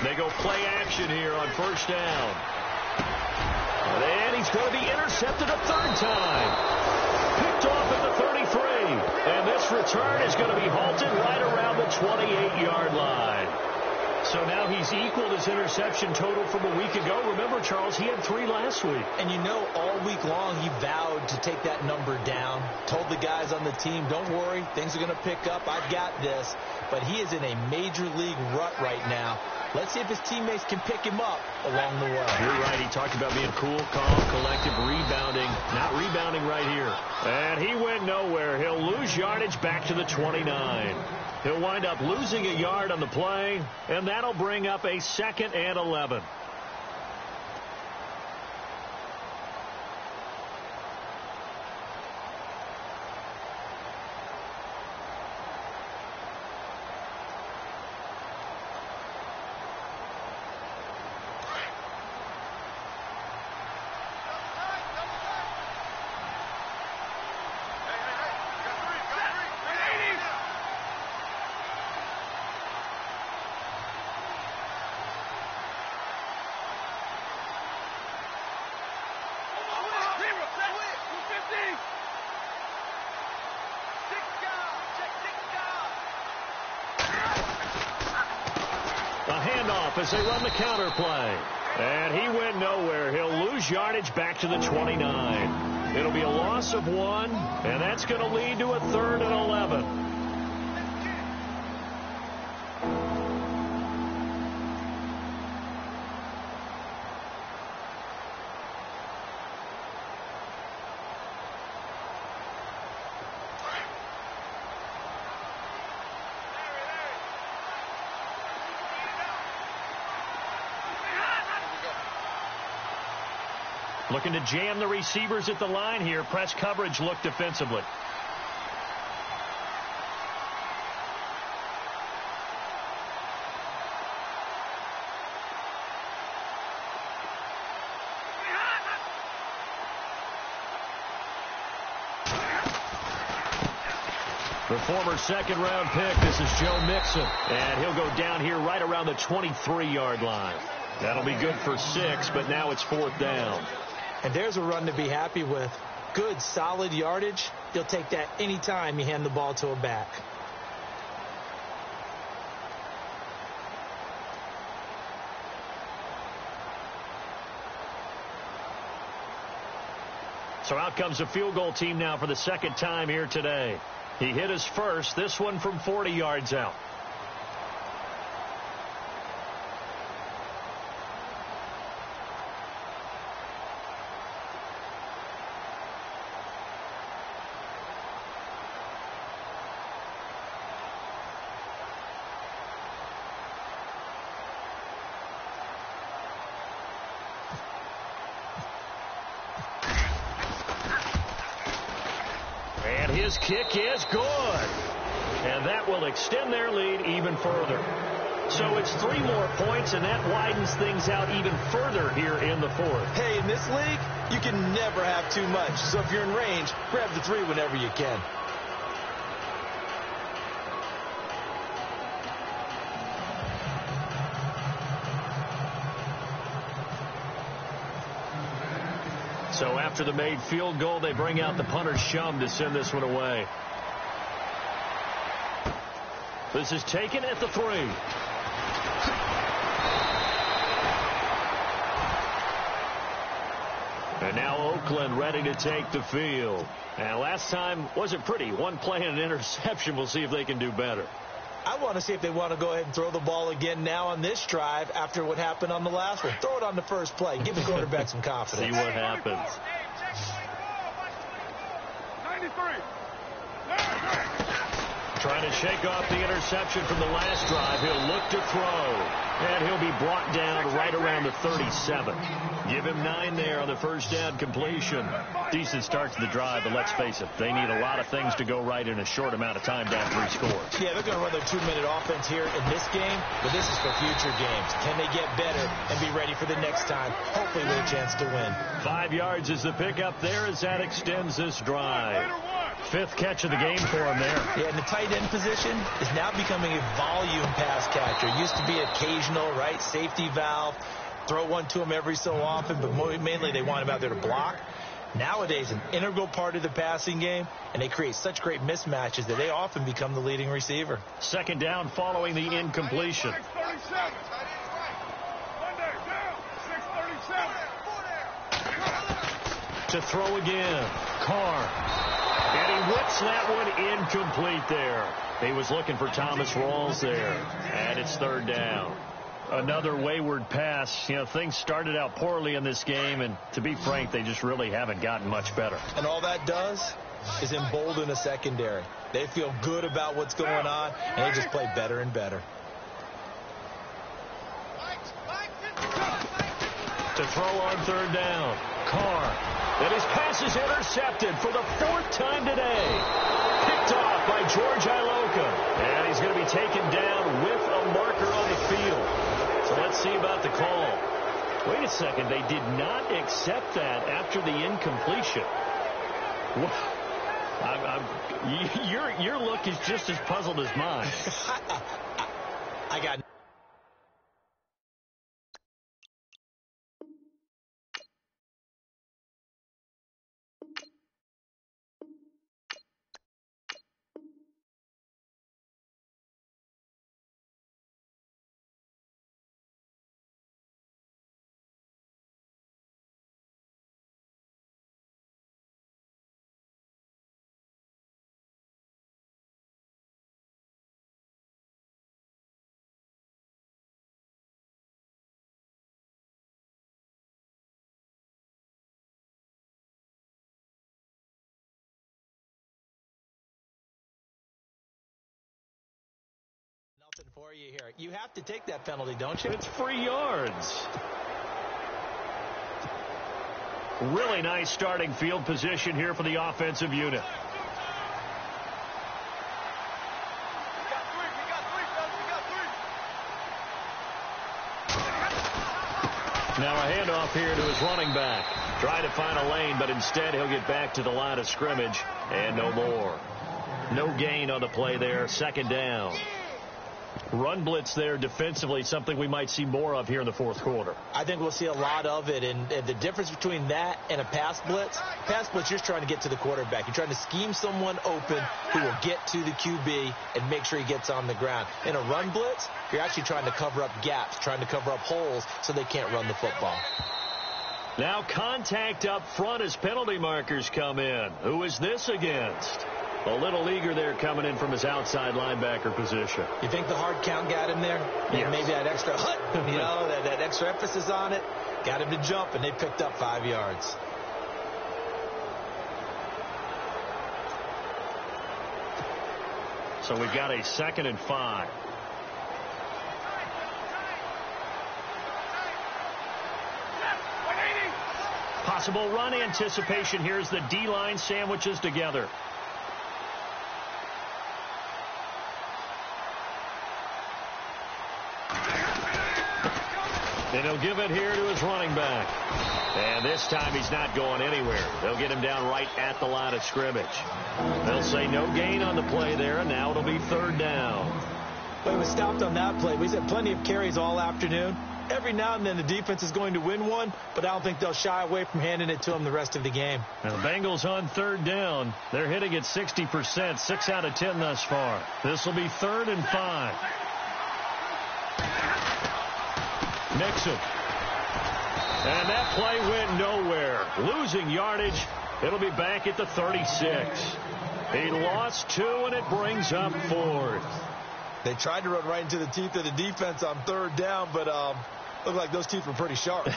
They go play action here on first down. And he's going to be intercepted a 3rd time. Picked off at the 33. And this return is going to be halted right around the 28-yard line. So now he's equaled his interception total from a week ago. Remember, Charles, he had 3 last week. And you know, all week long he vowed to take that number down. Told the guys on the team, don't worry, things are going to pick up. I've got this. But he is in a major league rut right now. Let's see if his teammates can pick him up along the way. You're right. He talked about being cool, calm, collective, rebounding. Not rebounding right here. And he went nowhere. He'll lose yardage back to the 29. He'll wind up losing a yard on the play, and that'll bring up a 2nd and 11. handoff as they run the counter play. And he went nowhere. He'll lose yardage back to the 29. It'll be a loss of 1, and that's going to lead to a 3rd and 11. Looking to jam the receivers at the line here. Press coverage look defensively. The former second-round pick, this is Joe Mixon. And he'll go down here right around the 23-yard line. That'll be good for 6, but now it's 4th down. And there's a run to be happy with. Good, solid yardage. You'll take that anytime you hand the ball to a back. So out comes the field goal team now for the 2nd time here today. He hit his first, this one from 40 yards out. And his kick is good. And that will extend their lead even further. So it's 3 more points, and that widens things out even further here in the 4th. Hey, in this league, you can never have too much. So if you're in range, grab the 3 whenever you can. So after the made field goal, they bring out the punter's shum to send this one away. This is taken at the 3. And now Oakland ready to take the field. And last time wasn't pretty. One play and an interception. We'll see if they can do better. I want to see if they want to go ahead and throw the ball again now on this drive after what happened on the last one. Throw it on the first play. Give the quarterback some confidence. See what happens. 93. Trying to shake off the interception from the last drive. He'll look to throw. And he'll be brought down right around the 37. Give him 9 there on the first down completion. Decent start to the drive, but let's face it, they need a lot of things to go right in a short amount of time down 3 scores. Yeah, they're going to run their 2-minute offense here in this game, but this is for future games. Can they get better and be ready for the next time, hopefully with a chance to win? 5 yards is the pickup there as that extends this drive. 5th catch of the game for him there. Yeah, and the tight end position is now becoming a volume pass catcher. It used to be occasional, right, safety valve, throw one to him every so often, but mainly they want him out there to block. Nowadays, an integral part of the passing game, and they create such great mismatches that they often become the leading receiver. 2nd down following the incompletion. To throw again. Carr. And he whips that one incomplete there. He was looking for Thomas Rawls there. And it's 3rd down. Another wayward pass. You know, things started out poorly in this game, and to be frank, they just really haven't gotten much better. And all that does is embolden the secondary. They feel good about what's going on, and they just play better and better. To throw on 3rd down. Carr. And his pass is intercepted for the 4th time today. Picked off by George Iloka. And he's going to be taken down with a marker on the field. So let's see about the call. Wait a second. They did not accept that after the incompletion. Your look is just as puzzled as mine. I got For you here. You have to take that penalty, don't you? It's free yards. Really nice starting field position here for the offensive unit. Now a handoff here to his running back. Try to find a lane, but instead he'll get back to the line of scrimmage and no more. No gain on the play there. Second down. Run blitz there defensively, something we might see more of here in the fourth quarter. I think we'll see a lot of it, and the difference between that and a pass blitz, you're just trying to get to the quarterback. You're trying to scheme someone open who will get to the QB and make sure he gets on the ground. In a run blitz, you're actually trying to cover up gaps, trying to cover up holes so they can't run the football. Now contact up front as penalty markers come in. Who is this against? A little eager there coming in from his outside linebacker position. You think the hard count got him there? Yes. Maybe that extra that extra emphasis on it got him to jump, and they picked up 5 yards. So we've got a 2nd and 5. Possible run anticipation here as the D-line sandwiches together. And he'll give it here to his running back. And this time he's not going anywhere. They'll get him down right at the line of scrimmage. They'll say no gain on the play there, and now it'll be 3rd down. Well, he was stopped on that play. We've had plenty of carries all afternoon. Every now and then the defense is going to win one, but I don't think they'll shy away from handing it to him the rest of the game. Now the Bengals on 3rd down. They're hitting at 60%, 6 out of 10 thus far. This will be 3rd and 5. Nixon. And that play went nowhere. Losing yardage. It'll be back at the 36. He lost 2, and it brings up 4th. They tried to run right into the teeth of the defense on 3rd down, but looked like those teeth were pretty sharp.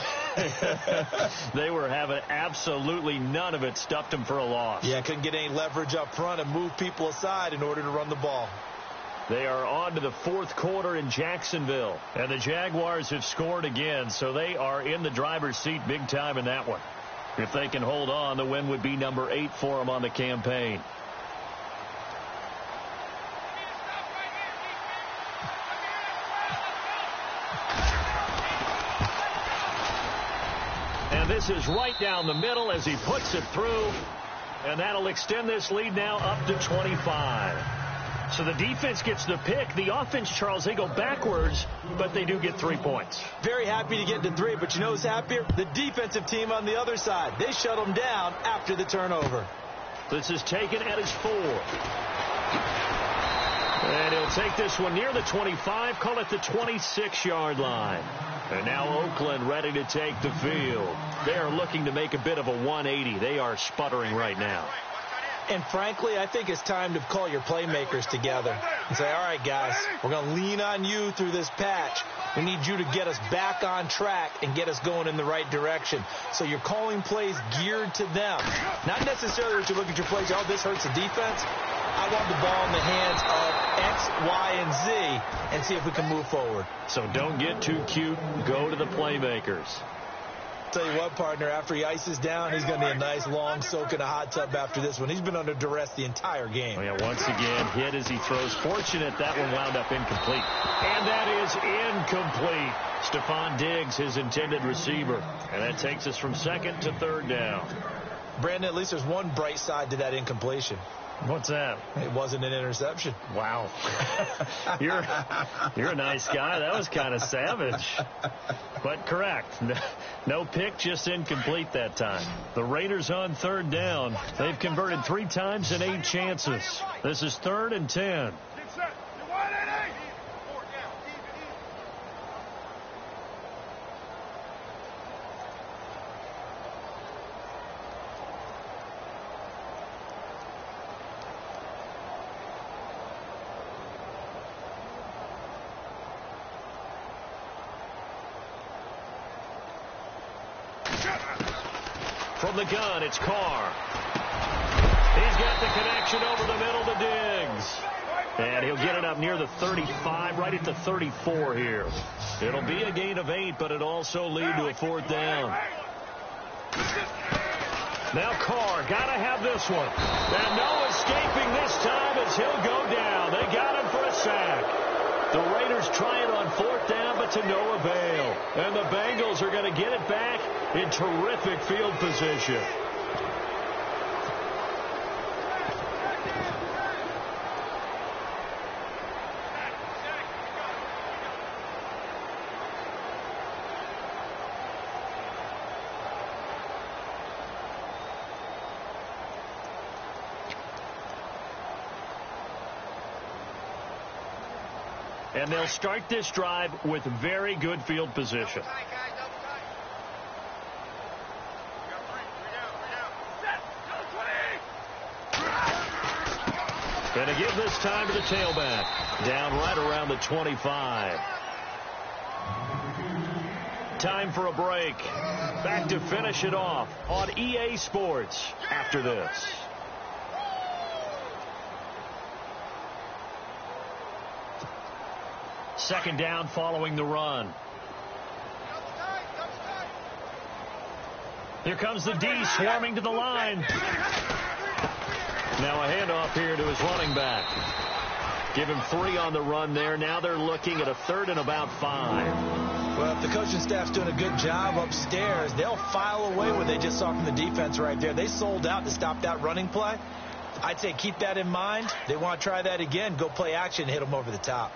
They were having absolutely none of it. Stuffed him for a loss. Yeah, couldn't get any leverage up front and move people aside in order to run the ball. They are on to the 4th quarter in Jacksonville. And the Jaguars have scored again, so they are in the driver's seat big time in that one. If they can hold on, the win would be number 8 for them on the campaign. And this is right down the middle as he puts it through. And that'll extend this lead now up to 25. So the defense gets the pick. The offense, Charles, they go backwards, but they do get 3 points. Very happy to get to 3, but you know who's happier? The defensive team on the other side. They shut them down after the turnover. This is taken at his 4. And he'll take this one near the 25, call it the 26-yard line. And now Oakland ready to take the field. They are looking to make a bit of a 180. They are sputtering right now. And frankly, I think it's time to call your playmakers together and say, all right, guys, we're going to lean on you through this patch. We need you to get us back on track and get us going in the right direction. So you're calling plays geared to them. Not necessarily that you look at your plays, oh, this hurts the defense. I want the ball in the hands of X, Y, and Z and see if we can move forward. So don't get too cute. Go to the playmakers. Tell you what, partner, after he ices down, he's going to need a nice long soak in a hot tub after this one. He's been under duress the entire game. Oh, yeah, once again, hit as he throws. Fortunate that one wound up incomplete. And that is incomplete. Stephon Diggs, his intended receiver. And that takes us from 2nd to 3rd down. Brandon, at least there's one bright side to that incompletion. What's that? It wasn't an interception. Wow. You're a nice guy. That was kind of savage. But correct. No pick, just incomplete that time. The Raiders on 3rd down. They've converted 3 times in 8 chances. This is 3rd and 10. From the gun, it's Carr. He's got the connection over the middle to Diggs. And he'll get it up up near the 35, right at the 34 here. It'll be a gain of 8, but it also lead to a 4th down. Now Carr, got to have this one. And no escaping this time as he'll go down. They got him for a sack. The Raiders try it on 4th down, but to no avail. And the Bengals are going to get it back in terrific field position. And they'll start this drive with very good field position. And to give this time to the tailback. Down right around the 25. Time for a break. Back to finish it off on EA Sports after this. Second down following the run. Here comes the D swarming to the line. Now a handoff here to his running back. Give him 3 on the run there. Now they're looking at a 3rd and about 5. Well, if the coaching staff's doing a good job upstairs, they'll file away what they just saw from the defense right there. They sold out to stop that running play. I'd say keep that in mind. They want to try that again. Go play action, hit them over the top.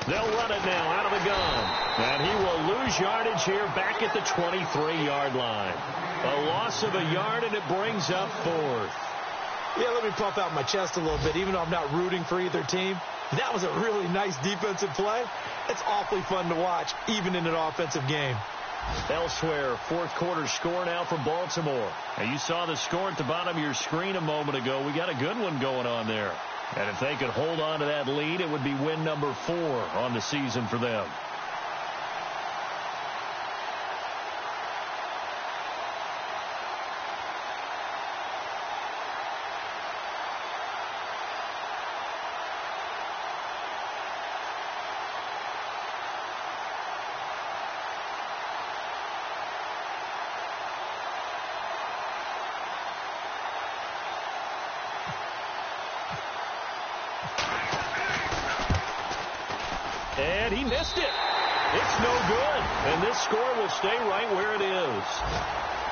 They'll run it now out of the gun. And he will lose yardage here back at the 23-yard line. A loss of a yard, and it brings up 4th. Yeah, let me puff out my chest a little bit, even though I'm not rooting for either team. That was a really nice defensive play. It's awfully fun to watch, even in an offensive game. Elsewhere, 4th quarter score now from Baltimore. And you saw the score at the bottom of your screen a moment ago. We got a good one going on there. And if they could hold on to that lead, it would be win number 4 on the season for them. And he missed it. It's no good. And this score will stay right where it is.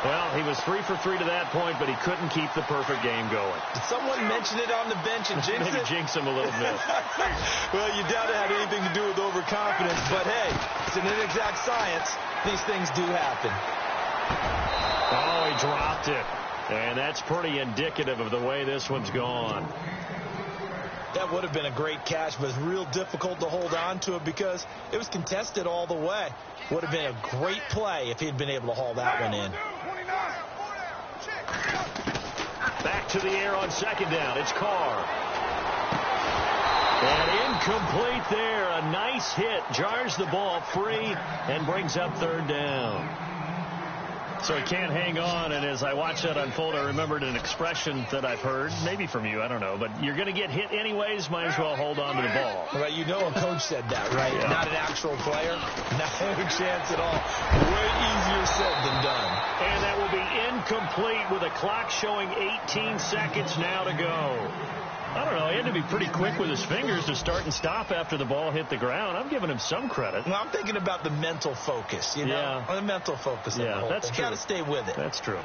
Well, he was 3 for 3 to that point, but he couldn't keep the perfect game going. Did someone mention it on the bench and jinx Maybe it? jinx him a little bit. Well, you doubt it had anything to do with overconfidence, but hey, it's an inexact science. These things do happen. Oh, he dropped it. And that's pretty indicative of the way this one's gone. That would have been a great catch, but it's real difficult to hold on to it because it was contested all the way. Would have been a great play if he'd been able to haul that one in. Back to the air on 2nd down. It's Carr. And incomplete there. A nice hit. Jars the ball free and brings up 3rd down. So he can't hang on, and as I watched that unfold, I remembered an expression that I've heard, maybe from you, I don't know, but you're going to get hit anyways, might as well hold on to the ball. Well, you know a coach said that, right? Yeah. Not an actual player. Not a chance at all. Way easier said than done. And that will be incomplete with a clock showing 18 seconds now to go. I don't know. He had to be pretty quick with his fingers to start and stop after the ball hit the ground. I'm giving him some credit. Well, I'm thinking about the mental focus, you know? Yeah. The mental focus of the whole that's thing. true. Got to stay with it. That's true.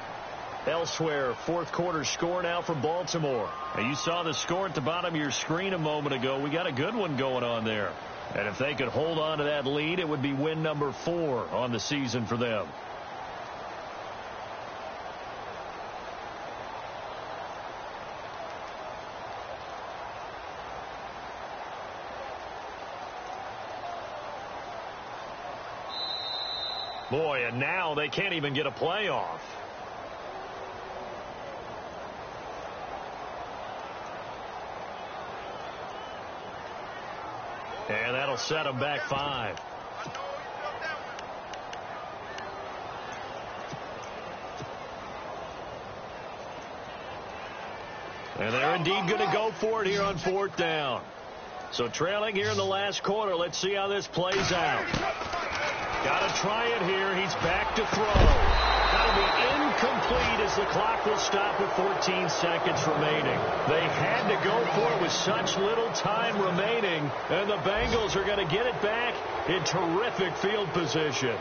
Elsewhere, 4th quarter score now from Baltimore. And you saw the score at the bottom of your screen a moment ago. We got a good one going on there. And if they could hold on to that lead, it would be win number 4 on the season for them. Boy, and now they can't even get a playoff. And that'll set them back 5. And they're indeed going to go for it here on 4th down. So trailing here in the last quarter. Let's see how this plays out. Got to try it here. He's back to throw. That'll be incomplete as the clock will stop with 14 seconds remaining. They had to go for it with such little time remaining, and the Bengals are going to get it back in terrific field position.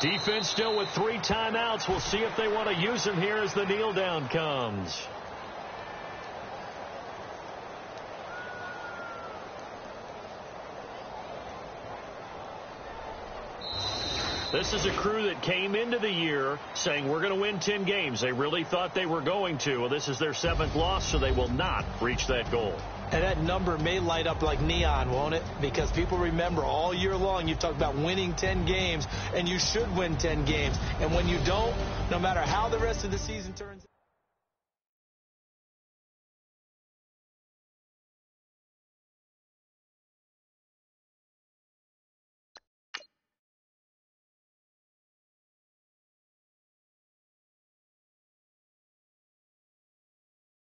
Defense still with 3 timeouts. We'll see if they want to use them here as the kneel down comes. This is a crew that came into the year saying we're going to win 10 games. They really thought they were going to. Well, this is their 7th loss, so they will not reach that goal. And that number may light up like neon, won't it? Because people remember all year long you talked about winning 10 games, and you should win 10 games. And when you don't, no matter how the rest of the season turns out.